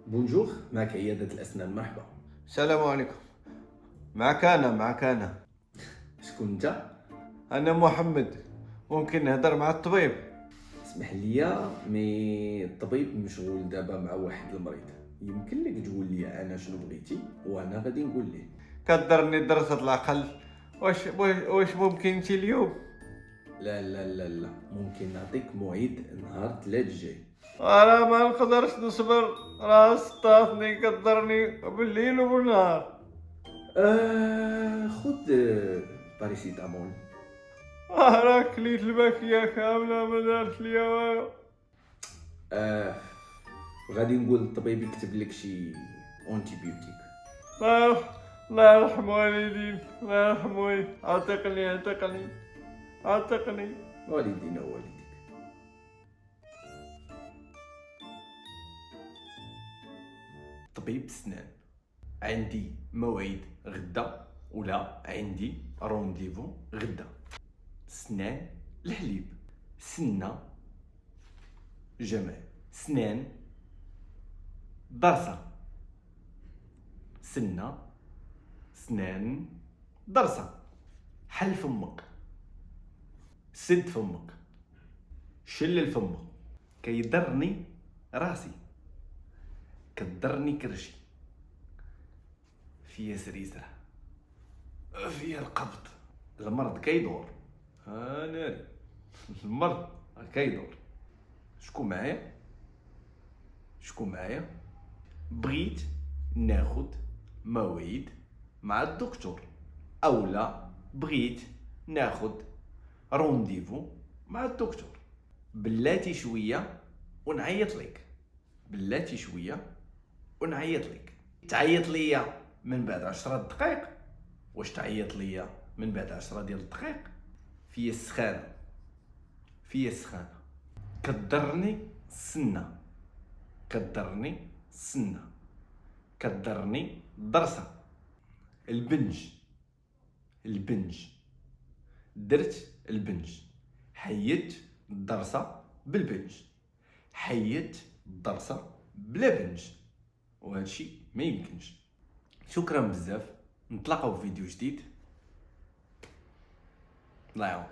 بونجور، معك عيادة الأسنان، مرحبا. السلام عليكم. معك أنا. شكون أنت؟ أنا محمد. ممكن نهضر مع الطبيب؟ اسمح لي، مي الطبيب مشغول دابا مع واحد المريض. يمكن لك تقول لي أنا شنو بغيتي وأنا غادي نقول ليه. كدرني دراسة العقل. واش ممكن انتي اليوم؟ لا لا لا لا، ممكن نعطيك موعد نهار الثلاث الجاي. أنا ما نقدرش نصبر، راس طاطني كدرني بالليل وبالنهار. خذ باريسيتامول. راك كليت الباكية كاملة ما دارت ليا والو. آه غادي نقول للطبيب يكتب لك شي اونتيبيوتيك. الله الله يرحم والدين، الله يرحم والدين. عتقني. والدينا ووالديك. طبيب السنان، عندي موعد غدا ولا عندي رونديفو غدا. سنان الحليب، سنة جمع، سنان ضرسة، سنان ضرسة. حل فمك، سد فمك، شلل فمك. كيضرني راسي، كضرني كرشي، فيا سريسرة، فيا القبض. المرض كيدور، ناري. المرض كيدور. شكون معايا؟ بغيت ناخد موعد مع الدكتور، اولا بغيت ناخد رونديفو مع الدكتور. بلاتي شويه ونعيط لك. تعيط ليا من بعد 10 دقائق. واش تعيط ليا من بعد 10 ديال الدقائق؟ فيا السخانه، كضرني السنه، كضرني الضرسه. البنج، درت البنج، حيدت الضرسه بالبنج، حيدت الضرسه بلا بنج، وهادشي ما يمكنش. شكرا بزاف، نتلاقاو في فيديو جديد. الله يعاون.